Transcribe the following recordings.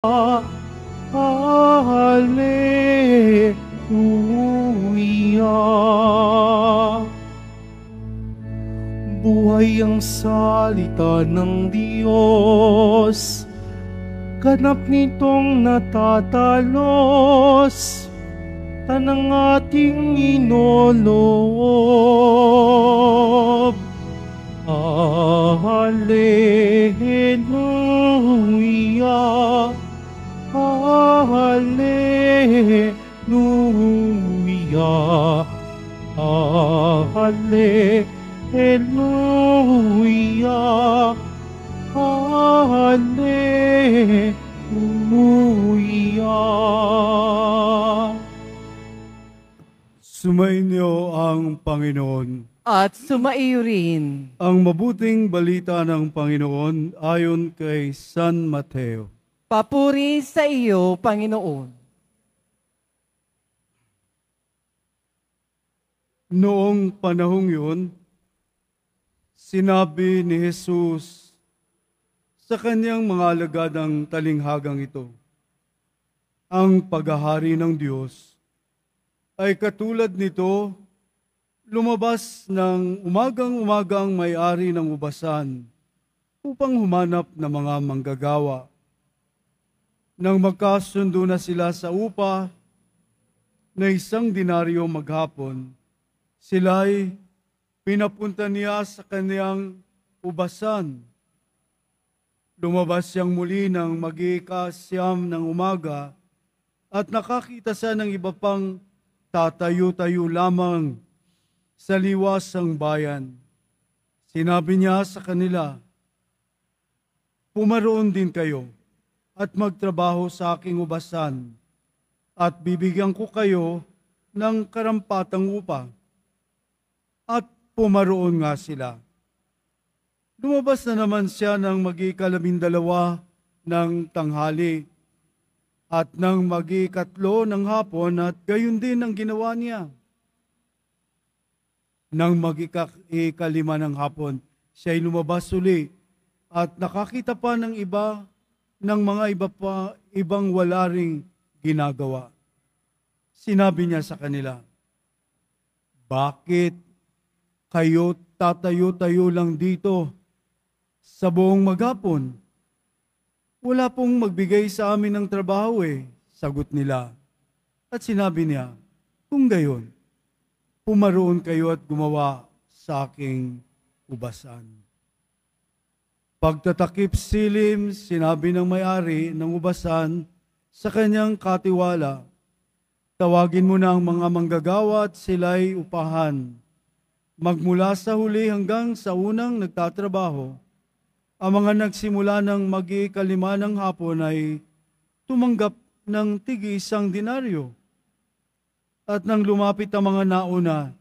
Hallelujah. Buhay ang salita ng Diyos, ganap nitong natatalos, tanang ating inolob. Hallelujah, Hallelujah, Hallelujah, Hallelujah. Sumainyo ang Panginoon. At sumaiyo rin. Ang mabuting balita ng Panginoon ayon kay San Mateo. Papuri sa iyo, Panginoon. Noong panahong yun, sinabi ni Jesus sa kanyang mga alagad ng talinghagang ito, ang paghahari ng Diyos ay katulad nito, lumabas ng umagang-umagang may-ari ng ubasan upang humanap ng mga manggagawa. Nang magkasundo na sila sa upa na 1 denaryo maghapon, sila'y pinapunta niya sa kanyang ubasan. Lumabas siyang muli ng mag-ikasyam ng umaga at nakakita siya ng iba pang tatayo-tayo lamang sa liwasang bayan. Sinabi niya sa kanila, pumaroon din kayo at magtrabaho sa aking ubasan at bibigyan ko kayo ng karampatang upa. At pumaroon nga sila. Lumabas na naman siya ng mag-ikalabindalawa ng tanghali at ng mag-ikatlo ng hapon at gayon din ang ginawa niya. Nang mag-ikalima ng hapon, siya'y lumabas uli at nakakita pa ng ibang wala ring ginagawa. Sinabi niya sa kanila, bakit kayo tatayo-tayo lang dito sa buong maghapon? Wala pong magbigay sa amin ng trabaho sagot nila. At sinabi niya, kung gayon, pumaroon kayo at gumawa sa aking ubasan. Pagtatakip silim, sinabi ng may-ari ng ubasan sa kanyang katiwala, tawagin mo na ang mga manggagawa at sila'y upahan. Magmula sa huli hanggang sa unang nagtatrabaho, ang mga nagsimula ng mag-ikalima ng hapon ay tumanggap ng tig-1 denaryo. At nang lumapit ang mga nauna,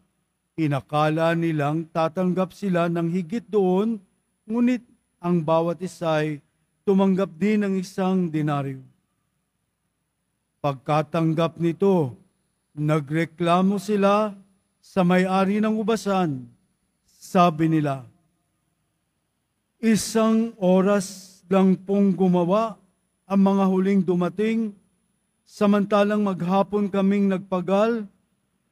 inakala nilang tatanggap sila ng higit doon, ngunit ang bawat isa'y tumanggap din ng 1 denaryo. Pagkatanggap nito, nagreklamo sila sa may-ari ng ubasan. Sabi nila, 1 oras lang pong gumawa ang mga huling dumating, samantalang maghapon kaming nagpagal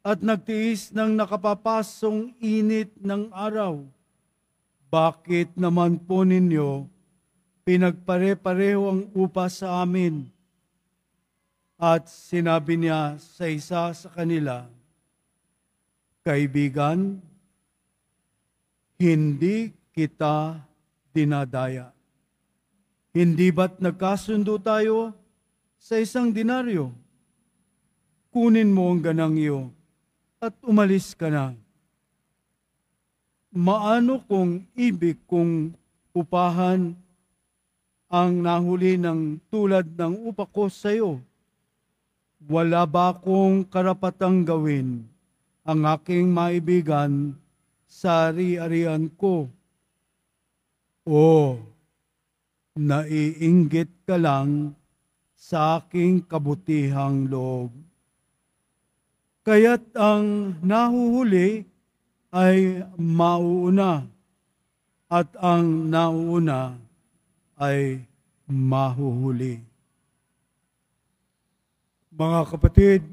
at nagtiis ng nakapapasong init ng araw. Bakit naman po ninyo pinagpare-pareho ang upa sa amin? At sinabi niya sa isa sa kanila, kaibigan, hindi kita dinadaya. Hindi ba't nagkasundo tayo sa 1 denaryo? Kunin mo ang ganang iyo at umalis ka na. Maano kung ibig kong upahan ang nahuli ng tulad ng upa ko sa iyo? Wala ba akong karapatang gawin ang aking maibigan sa ari-arian ko? O, naiinggit ka lang sa aking kabutihang loob. Kaya't ang nahuhuli ay mauuna at ang nauuna ay mahuhuli. Mga kapatid,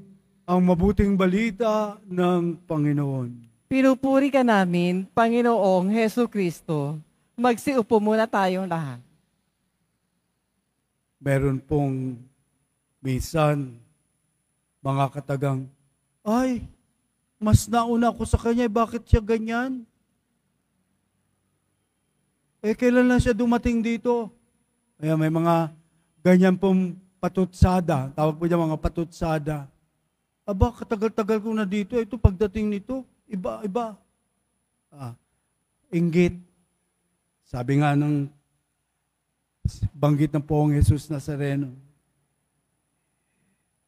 ang mabuting balita ng Panginoon. Pinupuri ka namin, Panginoong Heso Kristo. Magsiupo muna tayong lahat. Meron pong minsan mga katagang, ay, mas nauna ako sa kanya, bakit siya ganyan? Kailan lang siya dumating dito? Kaya may mga ganyan pong patutsada, tawag po niya mga patutsada. Aba, katagal-tagal ko na dito, ito pagdating nito, iba. Inggit. Sabi nga ng banggit ng Poong Jesus Nazareno,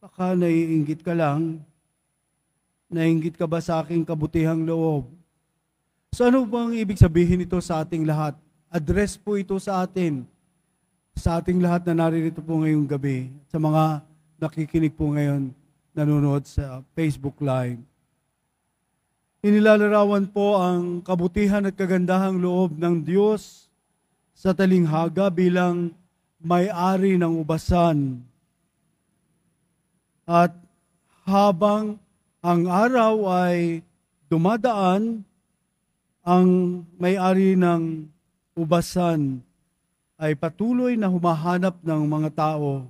baka naiinggit ka lang, naiinggit ka ba sa aking kabutihang loob? So ano bang ibig sabihin ito sa ating lahat? Address po ito sa ating lahat na naririto po ngayong gabi, sa mga nakikinig po ngayon, nanonood sa Facebook Live. Inilalarawan po ang kabutihan at kagandahang loob ng Diyos sa talinghaga bilang may-ari ng ubasan. At habang ang araw ay dumadaan, ang may-ari ng ubasan ay patuloy na humahanap ng mga tao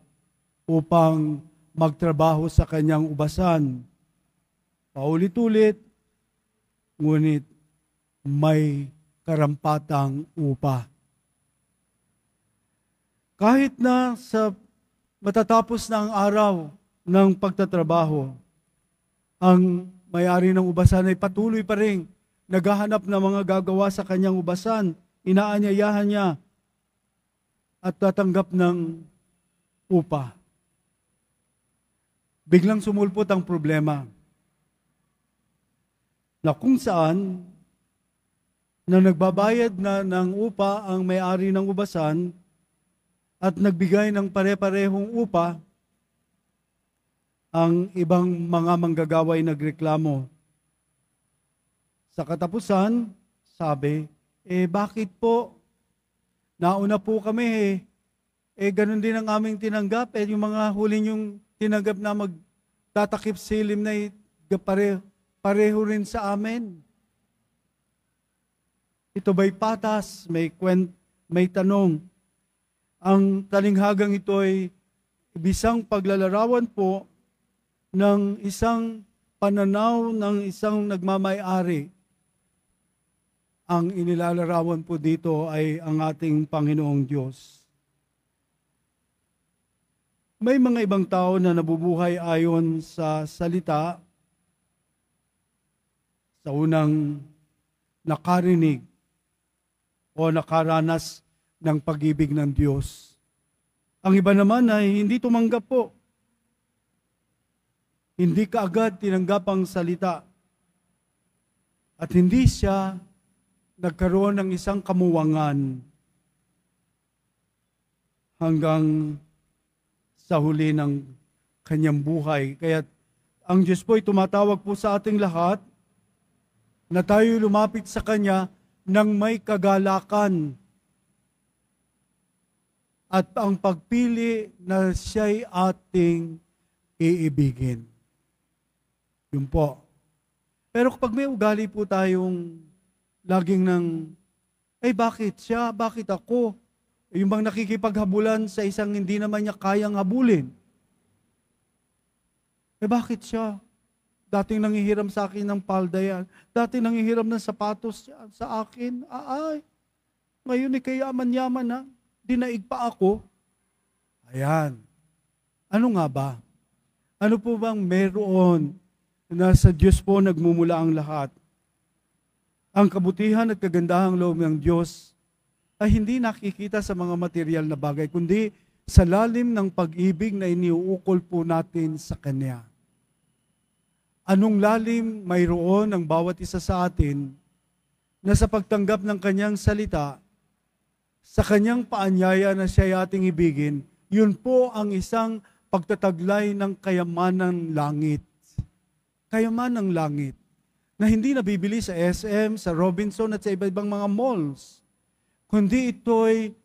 upang magtrabaho sa kanyang ubasan. Paulit-ulit, ngunit may karampatang upa. Kahit na sa matatapos na ang araw ng pagtatrabaho, ang may-ari ng ubasan ay patuloy pa rin naghahanap ng mga gagawa sa kanyang ubasan. Inaanyayahan niya at tatanggap ng upa. Biglang sumulpot ang problema na kung saan na nagbabayad na ng upa ang may-ari ng ubasan at nagbigay ng pare-parehong upa, ang ibang mga manggagawa ay nagreklamo. Sa katapusan, sabi, bakit po? Nauna po kami ganun din ang aming tinanggap. Yung mga huling yung tinanggap na magtatakip silim na pareho rin sa amin. Ito ba'y patas? May tanong. Ang talinghagang ito ay bisang paglalarawan po ng isang pananaw ng isang nagmamay-ari. Ang inilalarawan po dito ay ang ating Panginoong Diyos. May mga ibang tao na nabubuhay ayon sa salita, sa unang nakarinig o nakaranas ng pag-ibig ng Diyos. Ang iba naman ay hindi tumanggap po. Hindi kaagad tinanggap ang salita. At hindi siya nagkaroon ng isang kamuwangan hanggang sa huli ng kanyang buhay. Kaya ang Diyos po ay tumatawag po sa ating lahat na tayo lumapit sa Kanya ng may kagalakan at ang pagpili na siya'y ating iibigin. Yun po. Pero kapag may ugali po tayong laging bakit siya? Bakit ako? Yung bang nakikipaghabulan sa isang hindi naman niya kayang habulin. Bakit siya? Dating nanghihiram sa akin ng palda yan. Dating nanghihiram ng sapatos yan sa akin. Ngayon kayaman-yaman na. Dinaig pa ako. Ayan. Ano nga ba? Ano po bang meron na sa Diyos po nagmumula ang lahat? Ang kabutihan at kagandahang loob ng Diyos ay hindi nakikita sa mga material na bagay, kundi sa lalim ng pag-ibig na iniuukol po natin sa Kanya. Anong lalim mayroon ang bawat isa sa atin na sa pagtanggap ng Kanyang salita, sa Kanyang paanyaya na siya'y ating ibigin, yun po ang isang pagtataglay ng kayamanan ng langit. Kayamanan ng langit na hindi nabibili sa SM, sa Robinson at sa iba-ibang mga malls, kundi ito'y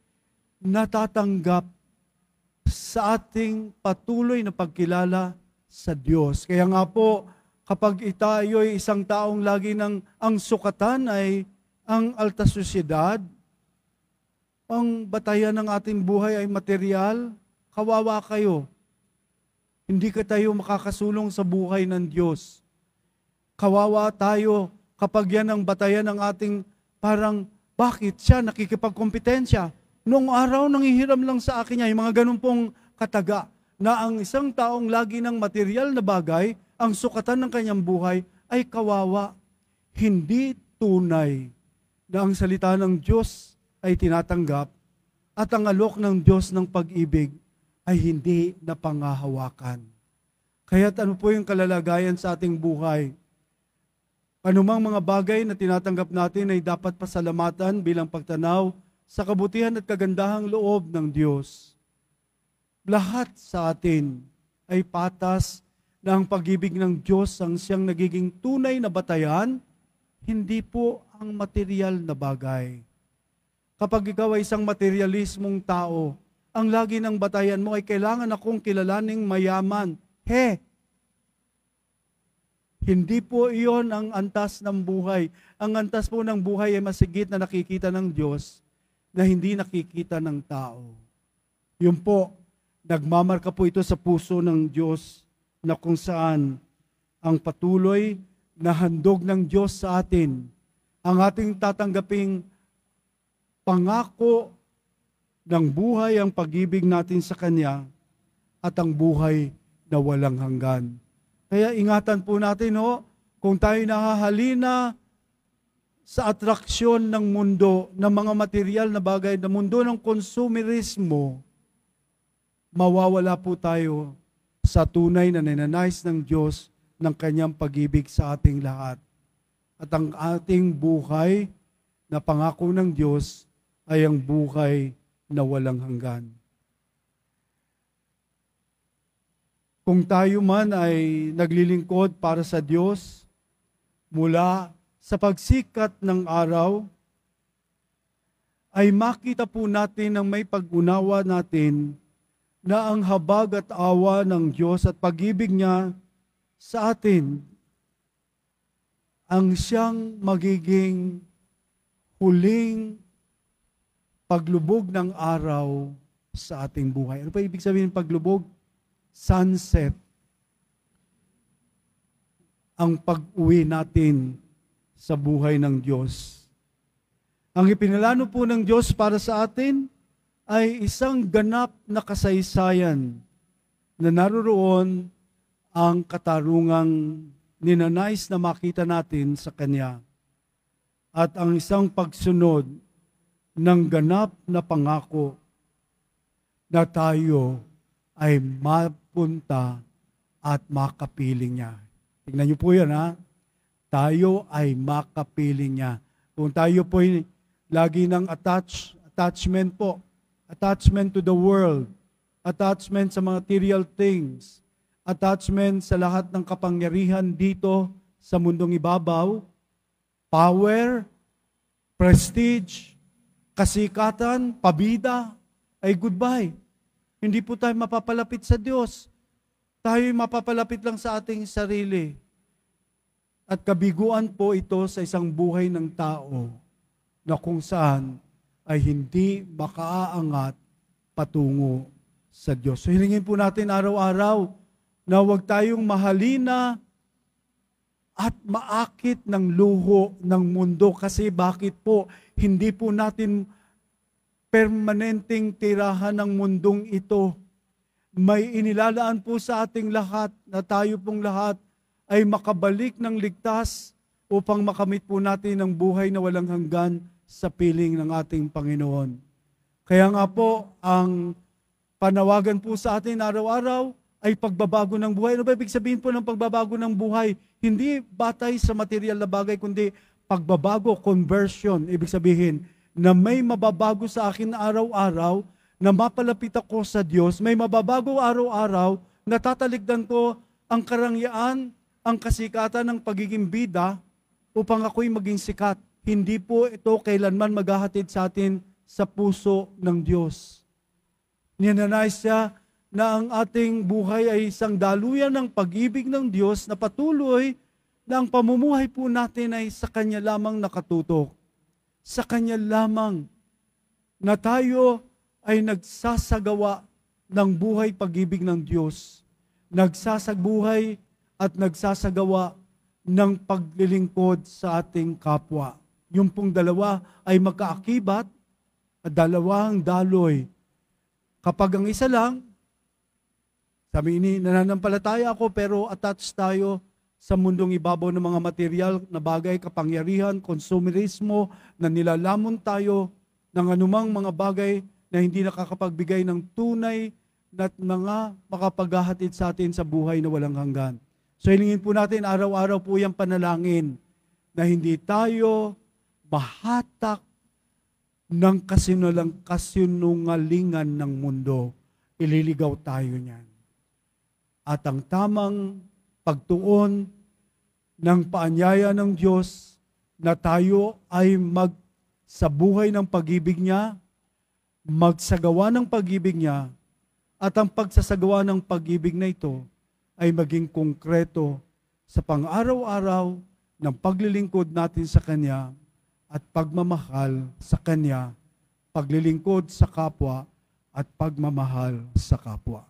natatanggap sa ating patuloy na pagkilala sa Diyos. Kaya nga po, kapag tayo'y isang taong lagi ang sukatan ay ang alta sosyedad, ang batayan ng ating buhay ay material, kawawa kayo. Hindi ka tayo makakasulong sa buhay ng Diyos. Kawawa tayo kapag yan ang batayan ng ating parang, bakit siya nakikipagkompetensya? Noong araw, nangihiram lang sa akin niya, yung mga ganun pong kataga, na ang isang taong lagi ng material na bagay, ang sukatan ng kanyang buhay, ay kawawa. Hindi tunay na ang salita ng Diyos ay tinatanggap at ang alok ng Diyos ng pag-ibig ay hindi napangahawakan. Kaya't ano po yung kalalagayan sa ating buhay? Anumang mga bagay na tinatanggap natin ay dapat pasalamatan bilang pagtanaw sa kabutihan at kagandahang loob ng Diyos. Lahat sa atin ay patas na ang pag-ibig ng Diyos ang siyang nagiging tunay na batayan, hindi po ang material na bagay. Kapag ikaw ay isang materialismong tao, ang lagi ng batayan mo ay kailangan akong kilalaning mayaman. Hindi po iyon ang antas ng buhay. Ang antas po ng buhay ay masigit na nakikita ng Diyos na hindi nakikita ng tao. Yun po, nagmamarka po ito sa puso ng Diyos na kung saan ang patuloy na handog ng Diyos sa atin, ang ating tatanggaping pangako ng buhay ang pag-ibig natin sa Kanya at ang buhay na walang hanggan. Kaya ingatan po natin, kung tayo nahahalina sa atraksyon ng mundo, ng mga material na bagay, ng mundo ng konsumerismo, mawawala po tayo sa tunay na ninanais ng Diyos ng Kanyang pag-ibig sa ating lahat. At ang ating buhay na pangako ng Diyos ay ang buhay na walang hanggan. Kung tayo man ay naglilingkod para sa Diyos, mula sa pagsikat ng araw, ay makita po natin ng may pag-unawa natin na ang habag at awa ng Diyos at pag-ibig niya sa atin ang siyang magiging huling paglubog ng araw sa ating buhay. Ano pa ibig sabihin ng paglubog? Sunset. Ang pag-uwi natin sa buhay ng Diyos. Ang ipinalano po ng Diyos para sa atin ay isang ganap na kasaysayan na naroroon ang katarungang ninanais na makita natin sa Kanya at ang isang pagsunod ng ganap na pangako na tayo ay mapunta at makapiling niya. Tingnan niyo po yan, Tayo ay makapiling niya. Kung tayo po ay lagi ng attachment po, attachment to the world, attachment sa material things, attachment sa lahat ng kapangyarihan dito sa mundong ibabaw, power, prestige, kasikatan, pabida, ay goodbye. Hindi po tayo mapapalapit sa Diyos. Tayo'y mapapalapit lang sa ating sarili. At kabiguan po ito sa isang buhay ng tao na kung saan ay hindi makaaangat patungo sa Diyos. So hilingin po natin araw-araw na huwag tayong mahalina at maakit ng luho ng mundo. Kasi bakit po? Hindi po natin permanenteng tirahan ng mundong ito. May inilalaan po sa ating lahat na tayo pong lahat ay makabalik ng ligtas upang makamit po natin ang buhay na walang hanggan sa piling ng ating Panginoon. Kaya nga po, ang panawagan po sa atin araw-araw ay pagbabago ng buhay. Ano ba ibig sabihin po ng pagbabago ng buhay? Hindi batay sa material na bagay, kundi pagbabago, conversion. Ibig sabihin na may mababago sa akin araw-araw, na mapalapit ako sa Diyos, may mababago araw-araw, na tatalikdan ko ang karangyaan, ang kasikatan ng pagiging bida upang ako'y maging sikat. Hindi po ito kailanman maghahatid sa atin sa puso ng Diyos. Ninanais siya na ang ating buhay ay isang daluyan ng pag-ibig ng Diyos na patuloy na ang pamumuhay po natin ay sa Kanya lamang nakatutok. Sa Kanya lamang na tayo ay nagsasagawa ng buhay pag-ibig ng Diyos. Nagsasagbuhay at nagsasagawa ng paglilingkod sa ating kapwa. Yung pong dalawa ay magkaakibat at dalawang daloy. Kapag ang isa lang, sabi ini, nananampalataya ako pero attached tayo sa mundong ibabaw ng mga material na bagay, kapangyarihan, konsumerismo, na nilalamon tayo ng anumang mga bagay na hindi nakakapagbigay ng tunay na mga makapaghahatid sa atin sa buhay na walang hanggan. So hilingin po natin, araw-araw po yung panalangin na hindi tayo mahatak ng kasinungalingan ng mundo. Ililigaw tayo niyan. At ang tamang pagtuon ng paanyaya ng Diyos na tayo ay sa buhay ng pag-ibig niya, magsagawa ng pag-ibig niya, at ang pagsasagawa ng pag-ibig na ito ay maging konkreto sa pang-araw-araw ng paglilingkod natin sa Kanya at pagmamahal sa Kanya, paglilingkod sa kapwa at pagmamahal sa kapwa.